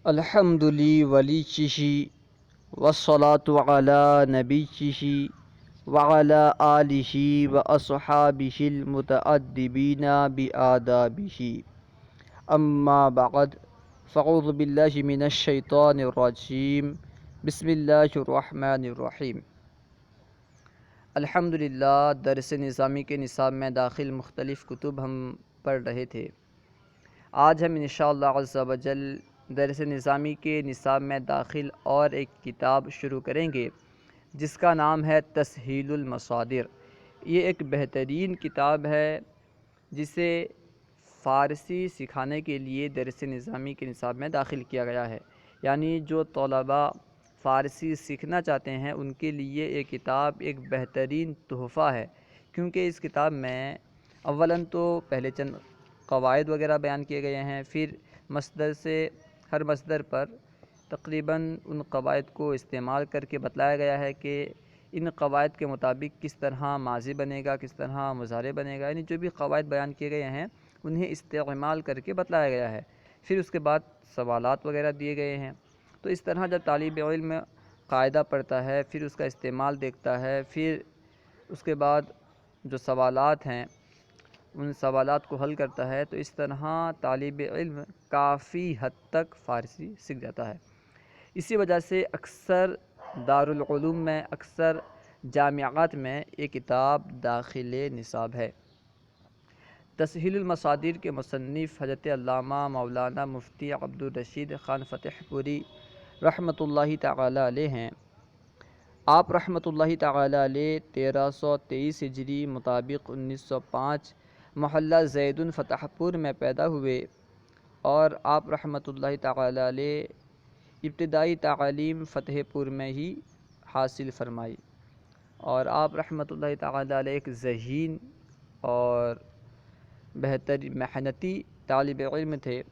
الحمد لله وليه والصلاة على نبيه وعلى آله وأصحابه المتأدبين بآدابه أما بعد فأعوذ بالله من الشيطان الرجيم بسم الله الرحمن الرحیم۔ الحمدللہ درس نظامی کے نصاب میں داخل مختلف کتب ہم پڑھ رہے تھے۔ آج ہم انشاءاللہ عز و جل درس نظامی کے نصاب میں داخل اور ایک کتاب شروع کریں گے جس کا نام ہے تسہیل المصادر۔ یہ ایک بہترین کتاب ہے جسے فارسی سکھانے کے لیے درس نظامی کے نصاب میں داخل کیا گیا ہے، یعنی جو طلباء فارسی سیکھنا چاہتے ہیں ان کے لیے یہ کتاب ایک بہترین تحفہ ہے، کیونکہ اس کتاب میں اولاً تو پہلے چند قواعد وغیرہ بیان کیے گئے ہیں، پھر مصدر سے ہر مصدر پر تقریباً ان قواعد کو استعمال کر کے بتلایا گیا ہے کہ ان قواعد کے مطابق کس طرح ماضی بنے گا، کس طرح مضارع بنے گا، یعنی جو بھی قواعد بیان کیے گئے ہیں انہیں استعمال کر کے بتلایا گیا ہے۔ پھر اس کے بعد سوالات وغیرہ دیے گئے ہیں۔ تو اس طرح جب طالب علم قاعدہ پڑھتا ہے، پھر اس کا استعمال دیکھتا ہے، پھر اس کے بعد جو سوالات ہیں ان سوالات کو حل کرتا ہے، تو اس طرح طالب علم کافی حد تک فارسی سیکھ جاتا ہے۔ اسی وجہ سے اکثر دارالعلوم میں، اکثر جامعات میں یہ کتاب داخل نصاب ہے۔ تسہیل المصادر کے مصنف حضرت علامہ مولانا مفتی عبدالرشید خان فتح پوری رحمۃ اللہ تعالی علیہ ہیں۔ آپ رحمۃ اللہ تعالی علیہ 1323 ہجری مطابق 1905 محلہ زیدن فتح پور میں پیدا ہوئے، اور آپ رحمۃ اللہ تعالی علیہ ابتدائی تعلیم فتح پور میں ہی حاصل فرمائی، اور آپ رحمۃ اللہ تعالی علیہ ایک ذہین اور بہتر محنتی طالب علم تھے۔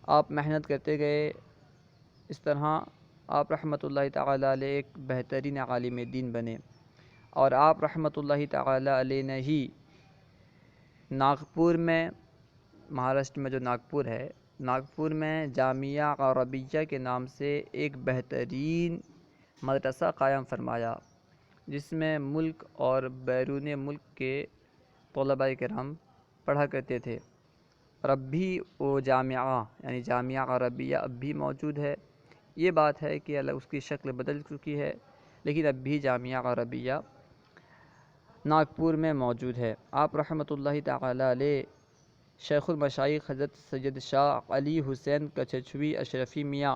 آپ محنت کرتے گئے، اس طرح آپ رحمۃ اللہ تعالی علیہ ایک بہترین عالم دین بنے، اور آپ رحمۃ اللہ تعالی علیہ نے ہی ناگپور میں، مہاراشٹر میں جو ناگپور ہے، ناگپور میں جامعہ عربیہ کے نام سے ایک بہترین مدرسہ قائم فرمایا، جس میں ملک اور بیرون ملک کے طلباء کرام پڑھا کرتے تھے، اور اب بھی وہ جامعہ یعنی جامعہ عربیہ اب بھی موجود ہے۔ یہ بات ہے کہ اس کی شکل بدل چکی ہے، لیکن اب بھی جامعہ عربیہ ناگپور میں موجود ہے۔ آپ رحمۃ اللہ تعالی علیہ شیخ المشائخ حضرت سید شاہ علی حسین کچھچوی اشرفی میاں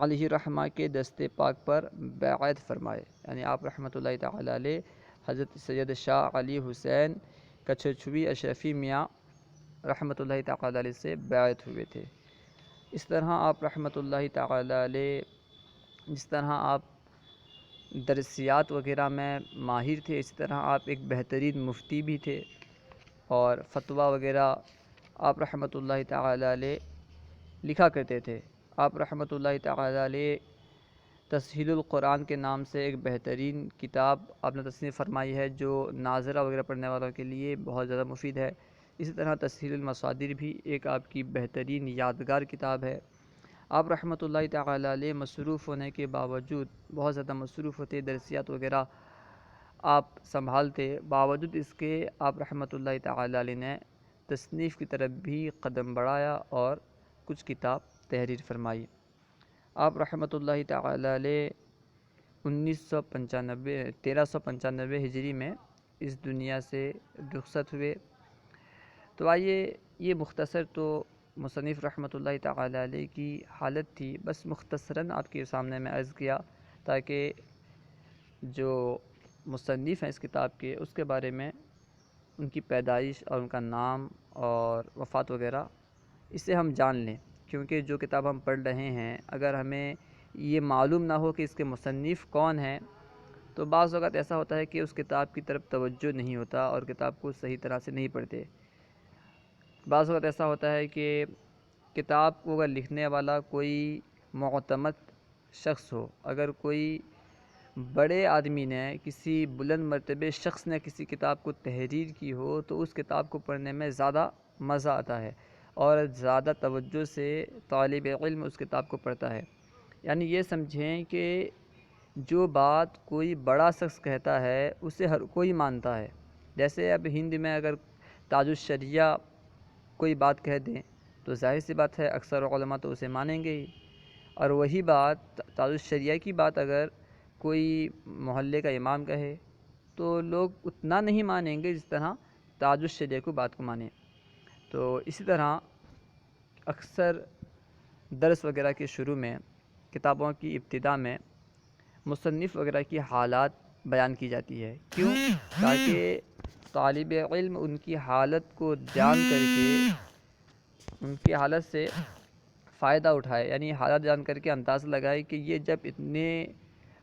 علیہ رحمہ کے دست پاک پر بیعت فرمائے، یعنی آپ رحمۃ اللہ تعالی علیہ حضرت سید شاہ علی حسین کچھچوی اشرفی میاں رحمۃ اللہ تعالی علیہ سے بیعت ہوئے تھے۔ اس طرح آپ رحمۃ اللہ تعالی علیہ، جس طرح آپ درسیات وغیرہ میں ماہر تھے، اسی طرح آپ ایک بہترین مفتی بھی تھے، اور فتویٰ وغیرہ آپ رحمۃ اللہ تعالی علیہ لکھا کرتے تھے۔ آپ رحمۃ اللہ تعالی علیہ تسہیل القرآن کے نام سے ایک بہترین کتاب آپ نے تصنیف فرمائی ہے، جو ناظرہ وغیرہ پڑھنے والوں کے لیے بہت زیادہ مفید ہے۔ اسی طرح تسہیل المصادر بھی ایک آپ کی بہترین یادگار کتاب ہے۔ آپ رحمۃ اللہ تعالی علیہ مصروف ہونے کے باوجود، بہت زیادہ مصروف ہوتے، درسیات وغیرہ آپ سنبھالتے، باوجود اس کے آپ رحمۃ اللہ تعالی علیہ نے تصنیف کی طرف بھی قدم بڑھایا اور کچھ کتاب تحریر فرمائی۔ آپ رحمۃ اللہ تعالی علیہ 1395 ہجری میں اس دنیا سے رخصت ہوئے۔ تو آئیے، یہ مختصر تو مصنف رحمۃ اللہ تعالی علیہ کی حالت تھی، بس مختصراً آپ کے سامنے میں عرض کیا تاکہ جو مصنف ہیں اس کتاب کے، اس کے بارے میں ان کی پیدائش اور ان کا نام اور وفات وغیرہ اسے ہم جان لیں، کیونکہ جو کتاب ہم پڑھ رہے ہیں اگر ہمیں یہ معلوم نہ ہو کہ اس کے مصنف کون ہیں، تو بعض اوقات ایسا ہوتا ہے کہ اس کتاب کی طرف توجہ نہیں ہوتا اور کتاب کو صحیح طرح سے نہیں پڑھتے۔ بعض اوقات ایسا ہوتا ہے کہ کتاب کو اگر لکھنے والا کوئی معتمد شخص ہو، اگر کوئی بڑے آدمی نے، کسی بلند مرتبے شخص نے کسی کتاب کو تحریر کی ہو، تو اس کتاب کو پڑھنے میں زیادہ مزہ آتا ہے، اور زیادہ توجہ سے طالب علم اس کتاب کو پڑھتا ہے۔ یعنی یہ سمجھیں کہ جو بات کوئی بڑا شخص کہتا ہے اسے ہر کوئی مانتا ہے۔ جیسے اب ہند میں اگر تاج الشریعہ کوئی بات کہہ دیں تو ظاہر سی بات ہے اکثر علماء تو اسے مانیں گے ہی، اور وہی بات تاج الشریعہ کی بات اگر کوئی محلے کا امام کہے تو لوگ اتنا نہیں مانیں گے جس طرح تاج الشریعہ کو بات کو مانیں۔ تو اسی طرح اکثر درس وغیرہ کے شروع میں، کتابوں کی ابتدا میں مصنف وغیرہ کی حالات بیان کی جاتی ہے، کیوں؟ تاکہ طالب علم ان کی حالت کو جان کر کے ان کی حالت سے فائدہ اٹھائے، یعنی حالت جان کر کے اندازہ لگائے کہ یہ جب اتنے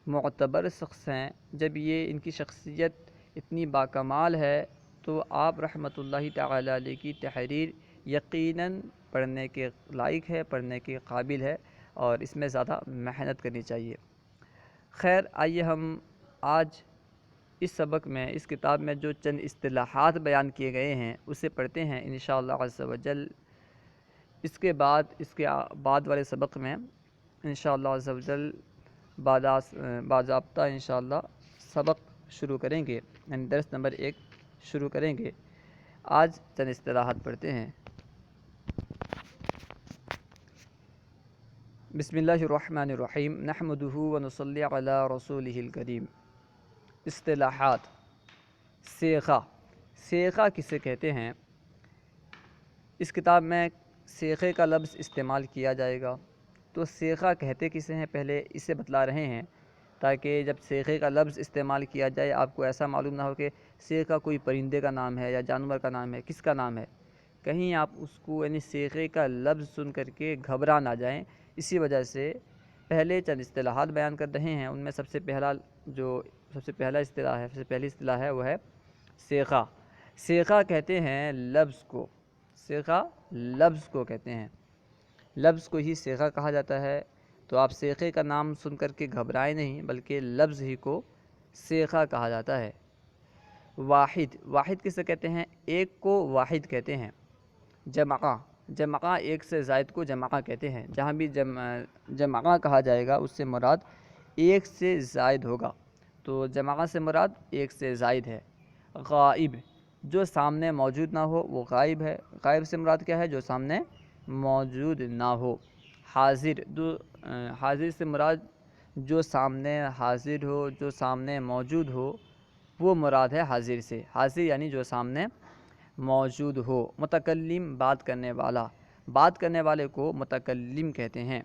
معتبر شخص ہیں، جب یہ ان کی شخصیت اتنی باکمال ہے، تو آپ رحمۃ اللہ تعالی علیہ کی تحریر یقیناً پڑھنے کے لائق ہے، پڑھنے کے قابل ہے، اور اس میں زیادہ محنت کرنی چاہیے۔ خیر، آئیے ہم آج اس سبق میں، اس کتاب میں جو چند اصطلاحات بیان کیے گئے ہیں اسے پڑھتے ہیں انشاءاللہ عز و جل۔ اس کے بعد والے سبق میں انشاءاللہ عز و جل باضابطہ انشاءاللہ سبق شروع کریں گے، یعنی درس نمبر 1 شروع کریں گے۔ آج چند اصطلاحات پڑھتے ہیں۔ بسم اللہ الرحمن الرحیم، نحمدہ ونصلی علی رسولہ الکریم۔ اصطلاحات۔ سیغہ۔ سیغہ کسے کہتے ہیں؟ اس کتاب میں سیغے کا لفظ استعمال کیا جائے گا، تو سیغہ کہتے کسے ہیں پہلے اسے بتلا رہے ہیں، تاکہ جب سیغے کا لفظ استعمال کیا جائے آپ کو ایسا معلوم نہ ہو کہ سیغہ کوئی پرندے کا نام ہے یا جانور کا نام ہے، کس کا نام ہے، کہیں آپ اس کو یعنی سیغے کا لفظ سن کر کے گھبرا نہ جائیں۔ اسی وجہ سے پہلے چند اصطلاحات بیان کر رہے ہیں، ان میں سب سے پہلی اصطلاح ہے وہ ہے سیغہ۔ سیغہ کہتے ہیں لفظ کو، سیغہ لفظ کو کہتے ہیں، لفظ کو ہی سیغہ کہا جاتا ہے۔ تو آپ سیغے کا نام سن کر کے گھبرائیں نہیں، بلکہ لفظ ہی کو سیغہ کہا جاتا ہے۔ واحد۔ واحد کسے کہتے ہیں؟ ایک کو واحد کہتے ہیں۔ جمعہ۔ جمعہ ایک سے زائد کو جمعہ کہتے ہیں۔ جہاں بھی جمعہ کہا جائے گا اس سے مراد ایک سے زائد ہوگا، تو جمعہ سے مراد ایک سے زائد ہے۔ غائب۔ جو سامنے موجود نہ ہو وہ غائب ہے۔ غائب سے مراد کیا ہے؟ جو سامنے موجود نہ ہو۔ حاضر۔ حاضر سے مراد جو سامنے حاضر ہو، جو سامنے موجود ہو، وہ مراد ہے حاضر سے۔ حاضر یعنی جو سامنے موجود ہو۔ متکلم، بات کرنے والا، بات کرنے والے کو متکلم کہتے ہیں۔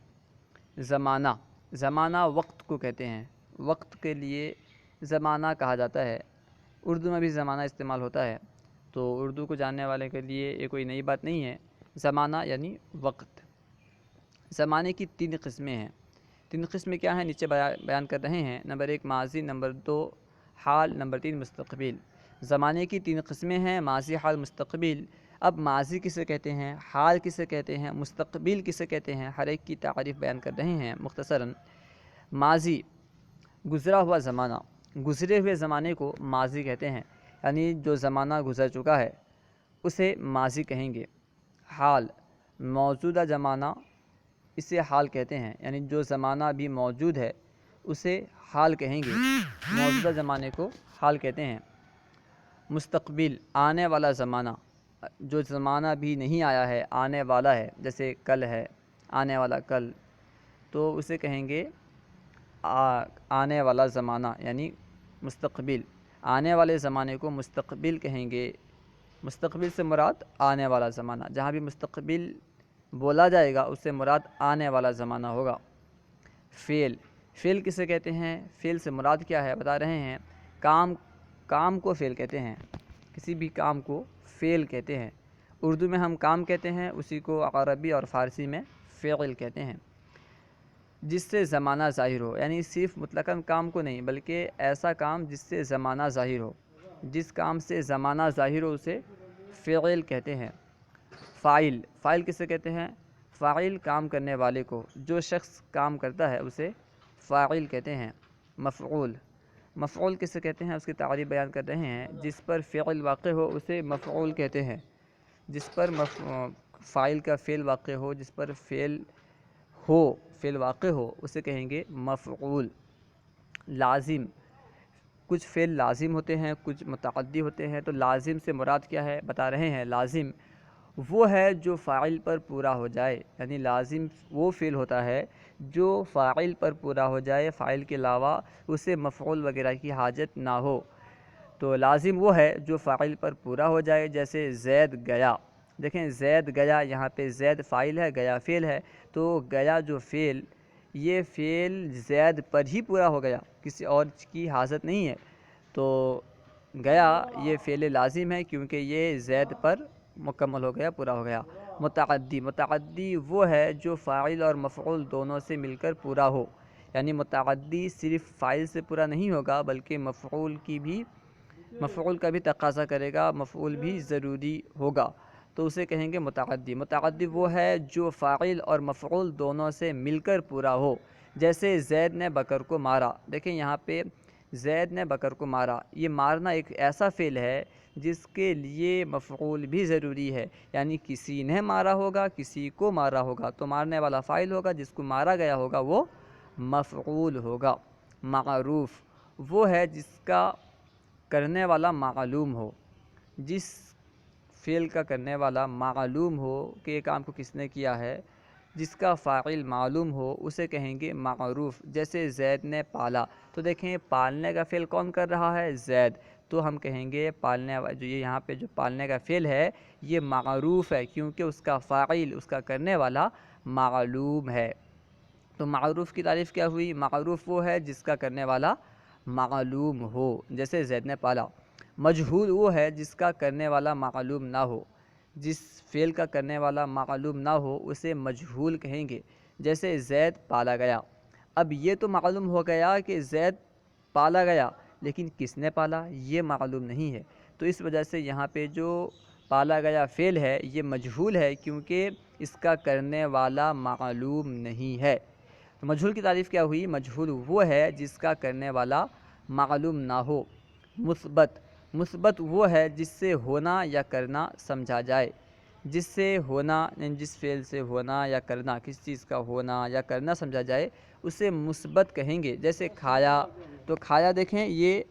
زمانہ۔ زمانہ وقت کو کہتے ہیں، وقت کے لیے زمانہ کہا جاتا ہے۔ اردو میں بھی زمانہ استعمال ہوتا ہے، تو اردو کو جاننے والے کے لیے یہ کوئی نئی بات نہیں ہے۔ زمانہ یعنی وقت۔ زمانے کی 3 قسمیں ہیں۔ 3 قسمیں کیا ہیں نیچے بیان کر رہے ہیں۔ نمبر 1 ماضی، نمبر 2 حال، نمبر 3 مستقبل۔ زمانے کی 3 قسمیں ہیں، ماضی، حال، مستقبل۔ اب ماضی کسے کہتے ہیں، حال کسے کہتے ہیں، مستقبل کسے کہتے ہیں، ہر ایک کی تعریف بیان کر رہے ہیں مختصراً۔ ماضی، گزرا ہوا زمانہ، گزرے ہوئے زمانے کو ماضی کہتے ہیں، یعنی جو زمانہ گزر چکا ہے اسے ماضی کہیں گے۔ حال، موجودہ زمانہ، اسے حال کہتے ہیں، یعنی جو زمانہ بھی موجود ہے اسے حال کہیں گے، موجودہ زمانے کو حال کہتے ہیں۔ مستقبل، آنے والا زمانہ، جو زمانہ بھی نہیں آیا ہے آنے والا ہے، جیسے کل ہے، آنے والا کل، تو اسے کہیں گے آنے والا زمانہ یعنی مستقبل۔ آنے والے زمانے کو مستقبل کہیں گے۔ مستقبل سے مراد آنے والا زمانہ، جہاں بھی مستقبل بولا جائے گا اس سے مراد آنے والا زمانہ ہوگا۔ فعل۔ فعل کسے کہتے ہیں؟ فعل سے مراد کیا ہے بتا رہے ہیں، کام کو فعل کہتے ہیں، کسی بھی کام کو فعل کہتے ہیں۔ اردو میں ہم کام کہتے ہیں، اسی کو عربی اور فارسی میں فعل کہتے ہیں۔ جس سے زمانہ ظاہر ہو، یعنی صرف مطلقاً کام کو نہیں بلکہ ایسا کام جس سے زمانہ ظاہر ہو، جس کام سے زمانہ ظاہر ہو اسے فعل کہتے ہیں۔ فاعل۔ فاعل کسے کہتے ہیں؟ فاعل کام کرنے والے کو، جو شخص کام کرتا ہے اسے فاعل کہتے ہیں۔ مفعول۔ مفعول کسے کہتے ہیں؟ اس کی تعریف بیان کر رہے ہیں، جس پر فعل واقع ہو اسے مفعول کہتے ہیں، جس پر فاعل کا فعل واقع ہو، جس پر فعل واقع ہو، اسے کہیں گے مفعول۔ لازم، کچھ فعل لازم ہوتے ہیں، کچھ متعدی ہوتے ہیں، تو لازم سے مراد کیا ہے بتا رہے ہیں۔ لازم وہ ہے جو فاعل پر پورا ہو جائے، یعنی لازم وہ فعل ہوتا ہے جو فاعل پر پورا ہو جائے، فاعل کے علاوہ اسے مفعول وغیرہ کی حاجت نہ ہو۔ تو لازم وہ ہے جو فاعل پر پورا ہو جائے، جیسے زید گیا۔ دیکھیں زید گیا، یہاں پہ زید فاعل ہے، گیا فعل ہے، تو گیا جو فعل، یہ فعل زید پر ہی پورا ہو گیا، کسی اور کی حاجت نہیں ہے۔ تو گیا یہ فعل لازم ہے کیونکہ یہ زید پر مکمل ہو گیا، پورا ہو گیا۔ متعدی وہ ہے جو فاعل اور مفعول دونوں سے مل کر پورا ہو، یعنی متعدی صرف فاعل سے پورا نہیں ہوگا بلکہ مفعول کا بھی تقاضا کرے گا، مفعول بھی ضروری ہوگا، تو اسے کہیں گے متعدی۔ متعدی وہ ہے جو فاعل اور مفعول دونوں سے مل کر پورا ہو، جیسے زید نے بکر کو مارا۔ دیکھیں یہاں پہ زید نے بکر کو مارا، یہ مارنا ایک ایسا فعل ہے جس کے لیے مفعول بھی ضروری ہے، یعنی کسی نے مارا ہوگا، کسی کو مارا ہوگا، تو مارنے والا فاعل ہوگا، جس کو مارا گیا ہوگا وہ مفعول ہوگا۔ معروف وہ ہے جس کا کرنے والا معلوم ہو، جس فعل کا کرنے والا معلوم ہو کہ یہ کام کو کس نے کیا ہے، جس کا فاعل معلوم ہو، اسے کہیں گے معروف۔ جیسے زید نے پالا، تو دیکھیں پالنے کا فعل کون کر رہا ہے؟ زید، تو ہم کہیں گے جو یہ یہاں پہ جو پالنے کا فعل ہے یہ معروف ہے، کیونکہ اس کا فاعل، اس کا کرنے والا معلوم ہے۔ تو معروف کی تعریف کیا ہوئی؟ معروف وہ ہے جس کا کرنے والا معلوم ہو، جیسے زید نے پالا۔ مجہول وہ ہے جس کا کرنے والا معلوم نہ ہو، جس فعل کا کرنے والا معلوم نہ ہو اسے مجہول کہیں گے، جیسے زید پالا گیا۔ اب یہ تو معلوم ہو گیا کہ زید پالا گیا، لیکن کس نے پالا یہ معلوم نہیں ہے، تو اس وجہ سے یہاں پہ جو پالا گیا فعل ہے یہ مجہول ہے، کیونکہ اس کا کرنے والا معلوم نہیں ہے۔ تو مجہول کی تعریف کیا ہوئی؟ مجہول وہ ہے جس کا کرنے والا معلوم نہ ہو۔ مثبت وہ ہے جس سے ہونا یا کرنا سمجھا جائے، جس سے ہونا یعنی جس فعل سے ہونا یا کرنا، کس چیز کا ہونا یا کرنا سمجھا جائے اسے مثبت کہیں گے۔ جیسے کھایا، تو کھایا دیکھیں یہ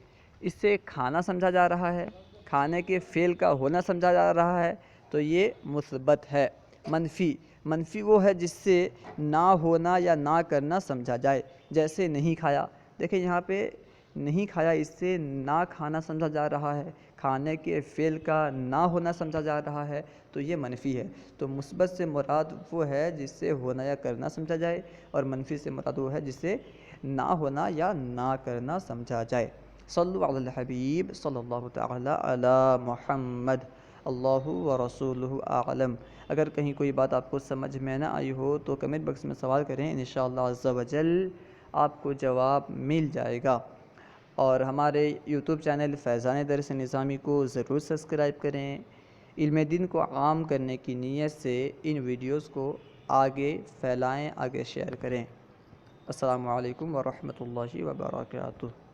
اس سے کھانا سمجھا جا رہا ہے، کھانے کے فعل کا ہونا سمجھا جا رہا ہے، تو یہ مثبت ہے۔ منفی وہ ہے جس سے نہ ہونا یا نہ کرنا سمجھا جائے، جیسے نہیں کھایا۔ دیکھیں یہاں پہ نہیں کھایا، اس سے نہ کھانا سمجھا جا رہا ہے، کھانے کے فعل کا نہ ہونا سمجھا جا رہا ہے، تو یہ منفی ہے۔ تو مثبت سے مراد وہ ہے جس سے ہونا یا کرنا سمجھا جائے، اور منفی سے مراد وہ ہے جس سے نہ ہونا یا نہ کرنا سمجھا جائے۔ صلو علی الحبیب صلی اللہ تعالی علی محمد، اللہ ورسولہ اعلم۔ اگر کہیں کوئی بات آپ کو سمجھ میں نہ آئی ہو تو کمنٹ باکس میں سوال کریں، انشاءاللہ عز و جل آپ کو جواب مل جائے گا۔ اور ہمارے یوٹیوب چینل فیضان درس نظامی کو ضرور سبسکرائب کریں۔ علم دین کو عام کرنے کی نیت سے ان ویڈیوز کو آگے پھیلائیں، آگے شیئر کریں۔ السلام علیکم ورحمۃ اللہ وبرکاتہ۔